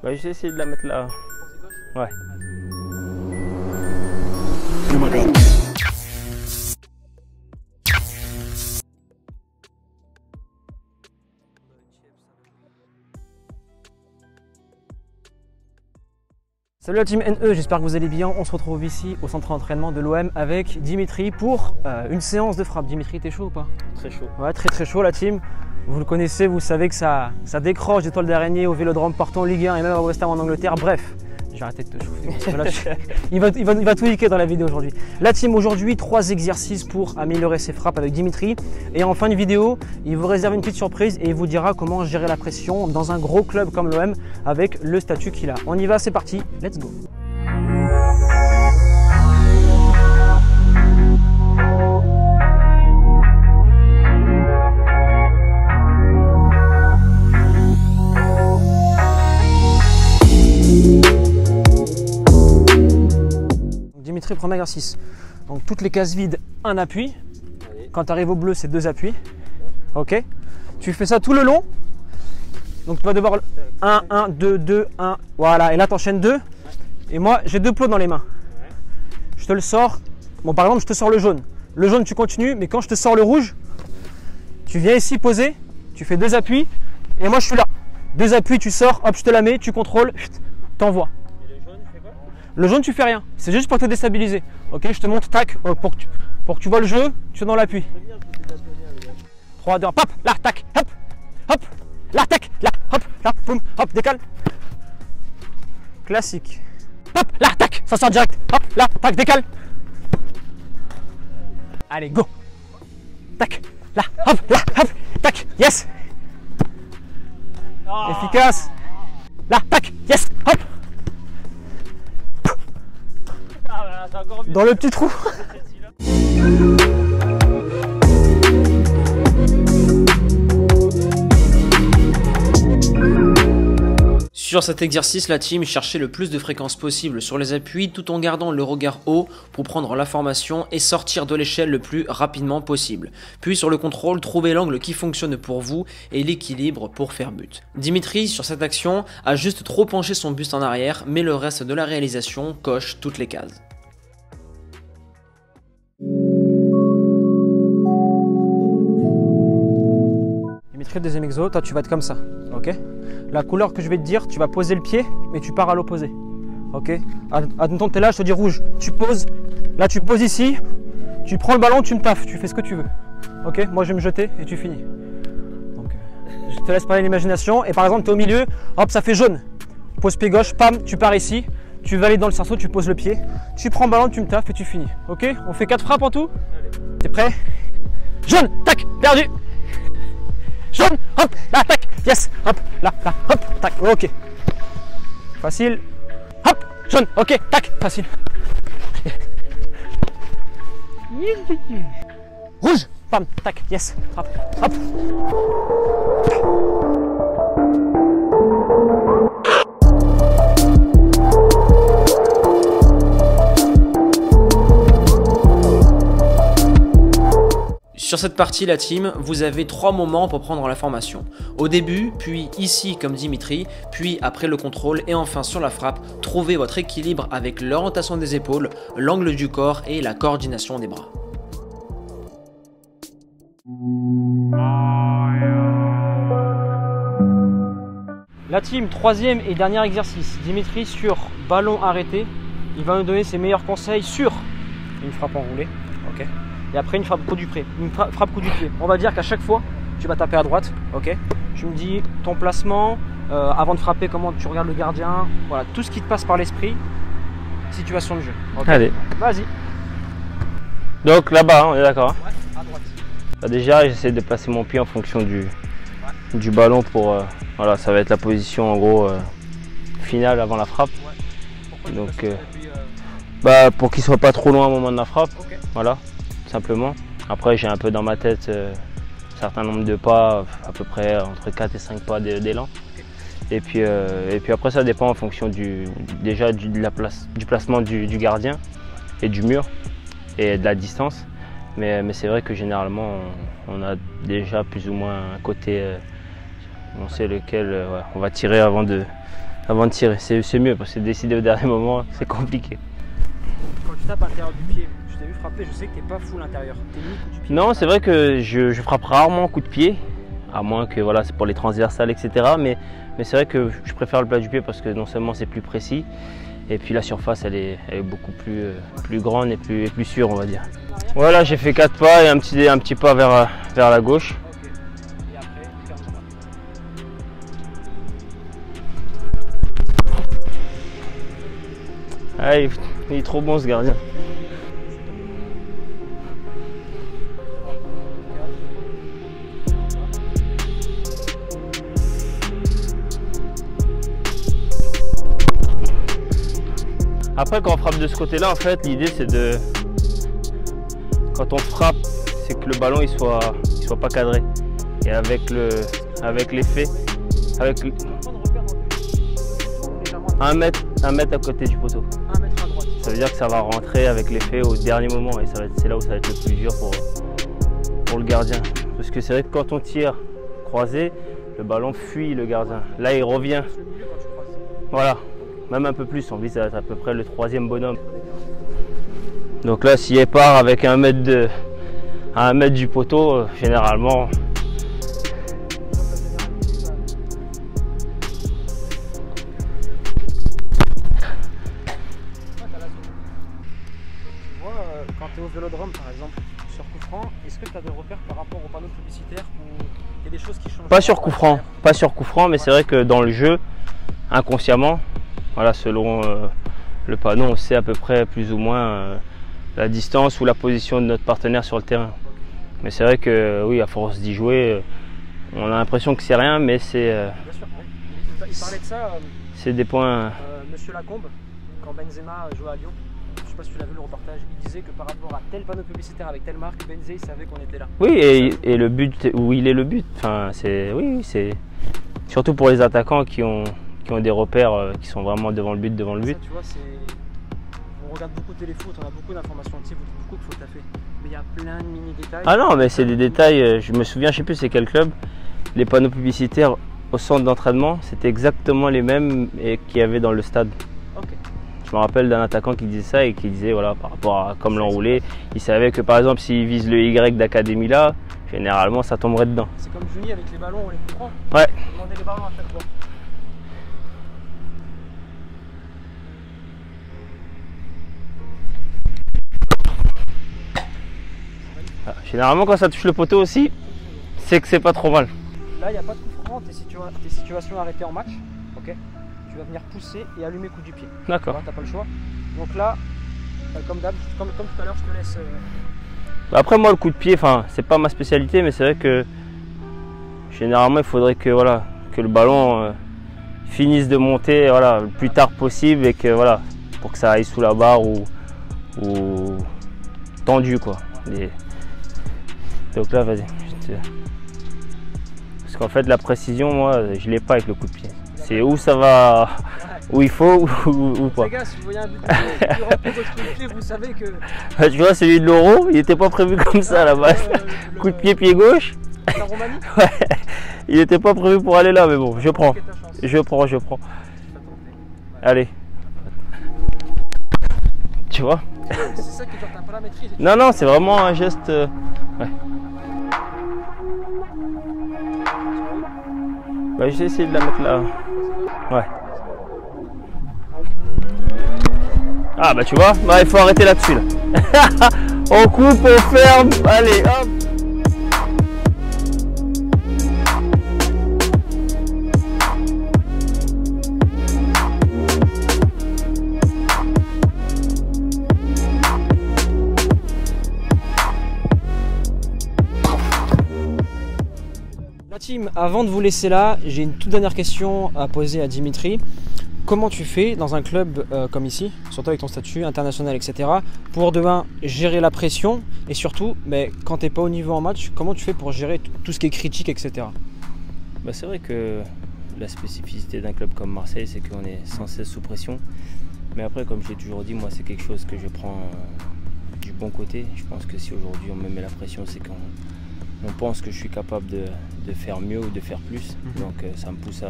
Bah, j'ai essayé de la mettre là. Ouais. Oh my god. Salut la team NE, j'espère que vous allez bien. On se retrouve ici au centre d'entraînement de l'OM avec Dimitri pour une séance de frappe. Dimitri, t'es chaud ou pas? Très chaud. Ouais, très chaud la team. Vous le connaissez, vous savez que ça décroche des toiles d'araignée au Vélodrome partout en Ligue 1 et même à West Ham en Angleterre. Bref, j'ai arrêté de te chauffer. il va tout niquer dans la vidéo aujourd'hui. La team aujourd'hui, 3 exercices pour améliorer ses frappes avec Dimitri. Et en fin de vidéo, il vous réserve une petite surprise et il vous dira comment gérer la pression dans un gros club comme l'OM avec le statut qu'il a. On y va, c'est parti, let's go. Dimitri, premier exercice. Donc toutes les cases vides, un appui. Quand tu arrives au bleu, c'est 2 appuis. Ok. Tu fais ça tout le long. Donc tu vas devoir 1, 1, 2, 2, 1. Voilà. Et là, tu enchaînes 2. Et moi, j'ai 2 plots dans les mains. Je te le sors. Bon, par exemple, je te sors le jaune. Le jaune, tu continues. Mais quand je te sors le rouge, tu viens ici poser. Tu fais 2 appuis. Et moi, je suis là. 2 appuis, tu sors. Hop, je te la mets. Tu contrôles. T'envoies. Le jaune, tu fais rien. C'est juste pour te déstabiliser. Ok, je te montre, tac, pour que tu vois le jeu, tu es dans l'appui. 3, 2, 1, hop, là, tac, hop, hop, là, tac, là, boum, hop, décale. Classique. Hop, là, tac, ça sort direct. Hop, là, tac, décale. Allez, go. Tac, là, hop, tac, yes. Efficace. Là, tac, yes, hop. Dans le petit trou. Sur cet exercice, la team cherchait le plus de fréquences possible sur les appuis tout en gardant le regard haut pour prendre l'information et sortir de l'échelle le plus rapidement possible. Puis sur le contrôle, trouvez l'angle qui fonctionne pour vous et l'équilibre pour faire but. Dimitri, sur cette action, a juste trop penché son buste en arrière, mais le reste de la réalisation coche toutes les cases. Dimitri, deuxième exo, toi tu vas être comme ça, ok? La couleur que je vais te dire, tu vas poser le pied, mais tu pars à l'opposé, ok? Admettons que tu es là, je te dis rouge, tu poses, là tu poses ici, tu prends le ballon, tu me taffes, tu fais ce que tu veux, ok? Moi je vais me jeter et tu finis. Donc, je te laisse parler l'imagination, et par exemple tu es au milieu, hop ça fait jaune, pose pied gauche, pam, tu pars ici, tu valides dans le cerceau, tu poses le pied, tu prends le ballon, tu me taffes et tu finis, ok? On fait 4 frappes en tout? T'es prêt? Jaune, tac, perdu! Jaune, hop, là, tac, yes, hop, là, hop, tac, ok. Facile. Hop, jaune, ok, tac, facile. Rouge, pam, tac, yes, hop, hop. Sur cette partie, la team, vous avez 3 moments pour prendre l'information. Au début, puis ici comme Dimitri, puis après le contrôle et enfin sur la frappe, trouvez votre équilibre avec l'orientation des épaules, l'angle du corps et la coordination des bras. La team, troisième et dernier exercice. Dimitri sur ballon arrêté. Il va nous donner ses meilleurs conseils sur une frappe enroulée. Ok. Et après une frappe coup du pied. Frappe coup du pied. On va dire qu'à chaque fois, tu vas taper à droite. Ok. Tu me dis ton placement, avant de frapper, comment tu regardes le gardien. Voilà, tout ce qui te passe par l'esprit. Situation de jeu. Okay. Allez. Vas-y. Donc là-bas, on est d'accord. Hein? Ouais, à droite. Bah, déjà, j'essaie de placer mon pied en fonction du ballon pour. Voilà, ça va être la position en gros finale avant la frappe. Ouais. Donc, pour qu'il soit pas trop loin au moment de la frappe. Okay. Voilà. Simplement. Après, j'ai un peu dans ma tête un certain nombre de pas, à peu près entre 4 et 5 pas d'élan. Okay. Et puis après, ça dépend en fonction du placement du gardien et du mur et de la distance. Mais c'est vrai que généralement, on a déjà plus ou moins un côté, on sait lequel on va tirer avant de avant de tirer. C'est mieux parce que décider au dernier moment, c'est compliqué. Quand tu tapes à l'intérieur du pied, je t'ai vu frapper, je sais que tu n'es pas full intérieur. T'es mis coup du pied. Non, c'est vrai que je frappe rarement coup de pied, à moins que voilà, c'est pour les transversales, etc. Mais c'est vrai que je préfère le plat du pied parce que non seulement c'est plus précis, et puis la surface elle est beaucoup plus grande et plus sûre, on va dire. Voilà, j'ai fait 4 pas et un petit pas vers la gauche. Ok. Et après, ferme pas. Ah, il est trop bon ce gardien. Après, quand on frappe de ce côté-là, en fait, l'idée c'est de... Quand on frappe, c'est que le ballon il soit pas cadré. Et avec l'effet, avec un mètre à côté du poteau. 1 mètre à droite. Ça veut dire que ça va rentrer avec l'effet au dernier moment et c'est là où ça va être le plus dur pour le gardien. Parce que c'est vrai que quand on tire croisé, le ballon fuit le gardien. Là, il revient. Le milieu quand tu croises. Voilà, même un peu plus, on vise à peu près le 3e bonhomme. Donc là, s'il part avec à 1 mètre du poteau, généralement, Quand tu es au Vélodrome par exemple, sur coup franc, est-ce que tu as des repères par rapport aux panneaux publicitaires ou il y a des choses qui changent? pas sur coup franc, mais c'est vrai que dans le jeu, inconsciemment, voilà, selon le panneau, on sait à peu près plus ou moins la distance ou la position de notre partenaire sur le terrain. Mais c'est vrai que oui, à force d'y jouer, on a l'impression que c'est rien, mais c'est... Bien sûr, il parlait de ça, c'est des points... Monsieur Lacombe, quand Benzema jouait à Lyon. Je sais pas si tu l'as vu le reportage, il disait que par rapport à tel panneau publicitaire avec telle marque, Benzema il savait qu'on était là. Oui, et le but, où il est le but, enfin, oui, c'est surtout pour les attaquants qui ont des repères qui sont vraiment devant le but. Ça, tu vois, on regarde beaucoup de téléfoot, on a beaucoup d'informations, tu sais, vous dites beaucoup qu'il faut taffer. Mais il y a plein de mini-détails. Ah non, mais c'est des détails, je me souviens, je sais plus c'est quel club, les panneaux publicitaires au centre d'entraînement, c'était exactement les mêmes qu'il y avait dans le stade. Ok. Je me rappelle d'un attaquant qui disait ça et qui disait, voilà, par rapport à comme l'enroulé, il savait que par exemple s'il vise le Y d'académie là, généralement ça tomberait dedans. C'est comme Juni avec les ballons, on les comprend. Ouais. Demandez les ballons à chaque fois. Ah, généralement quand ça touche le poteau aussi, c'est que c'est pas trop mal. Là, il n'y a pas de coup franc, tes situations arrêtées en match, ok. Tu vas venir pousser et allumer coup du pied. D'accord. Tu n'as pas le choix. Donc là, comme tout à l'heure, je te laisse. Après moi le coup de pied, enfin c'est pas ma spécialité, mais c'est vrai que généralement il faudrait que voilà que le ballon finisse de monter voilà le plus tard possible et que voilà pour que ça aille sous la barre ou tendu quoi. Donc là vas-y. Parce qu'en fait la précision moi je l'ai pas avec le coup de pied. C'est où ça va, où il faut ou pas. Les gars, si vous voyez un but qui rentre votre coup de pied, vous savez que. Tu vois celui de l'Euro, il n'était pas prévu comme ça à la base. Coup de pied, pied gauche. La Roumanie. Ouais. Il n'était pas prévu pour aller là, mais bon, je prends. Je prends. Allez. Tu vois? C'est ça qui t'as pas la maîtrise. Non, c'est vraiment un geste. Ouais. Bah, je vais essayer de la mettre là. Ouais. Ah bah tu vois, bah, il faut arrêter là-dessus là. On coupe, on ferme, allez hop. La team, avant de vous laisser là, j'ai une toute dernière question à poser à Dimitri. Comment tu fais dans un club comme ici, surtout avec ton statut international, etc., pour de un, gérer la pression et surtout, quand tu n'es pas au niveau en match, comment tu fais pour gérer tout ce qui est critique, etc. Bah, c'est vrai que la spécificité d'un club comme Marseille, c'est qu'on est sans cesse sous pression. Mais après, comme j'ai toujours dit, moi c'est quelque chose que je prends du bon côté. Je pense que si aujourd'hui on me met la pression, c'est qu'on pense que je suis capable de faire mieux ou de faire plus. Donc ça me pousse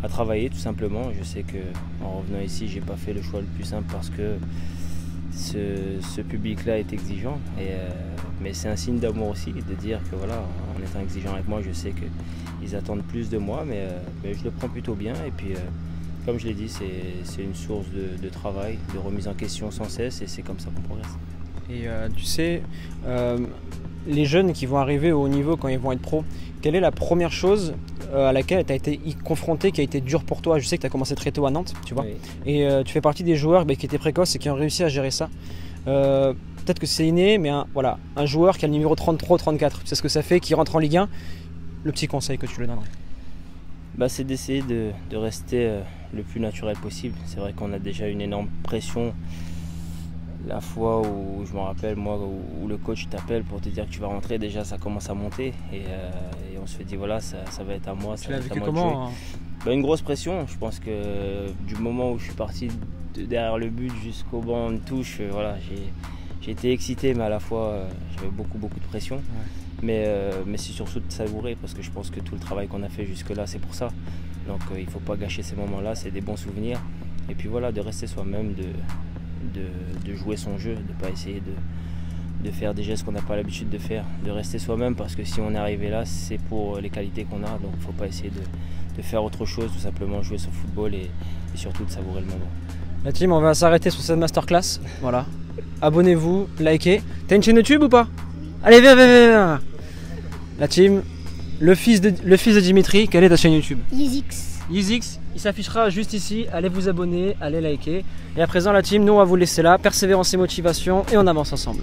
à travailler tout simplement. Je sais qu'en revenant ici, j'ai pas fait le choix le plus simple parce que ce public-là est exigeant. Mais c'est un signe d'amour aussi de dire que voilà, en étant exigeant avec moi, je sais qu'ils attendent plus de moi, mais je le prends plutôt bien. Et puis, comme je l'ai dit, c'est une source de travail, de remise en question sans cesse, et c'est comme ça qu'on progresse. Et tu sais, les jeunes qui vont arriver au haut niveau quand ils vont être pros, quelle est la première chose à laquelle tu as été confronté, qui a été dur pour toi? Je sais que tu as commencé très tôt à Nantes, tu vois, oui. Et tu fais partie des joueurs qui étaient précoces et qui ont réussi à gérer ça. Peut-être que c'est inné, mais voilà, un joueur qui a le numéro 33 ou 34, tu sais ce que ça fait, qui rentre en Ligue 1, le petit conseil que tu lui donnerais? C'est d'essayer de rester le plus naturel possible. C'est vrai qu'on a déjà une énorme pression. La fois où je me rappelle, moi, où le coach t'appelle pour te dire que tu vas rentrer, déjà ça commence à monter et on se fait dire voilà, ça va être à moi. Tu l'as vécu comment? Une grosse pression. Je pense que du moment où je suis parti derrière le but jusqu'au banc de touche, voilà, j'ai été excité, mais à la fois j'avais beaucoup de pression. Ouais. Mais c'est surtout de savourer parce que je pense que tout le travail qu'on a fait jusque-là, c'est pour ça. Donc il ne faut pas gâcher ces moments-là, c'est des bons souvenirs. Et puis voilà, de rester soi-même, de jouer son jeu, de ne pas essayer de faire des gestes qu'on n'a pas l'habitude de faire, de rester soi-même parce que si on est arrivé là, c'est pour les qualités qu'on a, donc il ne faut pas essayer de faire autre chose, tout simplement jouer son football et surtout de savourer le moment. La team, on va s'arrêter sur cette masterclass, voilà. Abonnez-vous, likez. T'as une chaîne YouTube ou pas? Allez, viens. La team, le fils de Dimitri, quelle est ta chaîne YouTube? Yizix, il s'affichera juste ici, allez vous abonner, allez liker. Et à présent la team, nous on va vous laisser là, persévérance et motivation et on avance ensemble.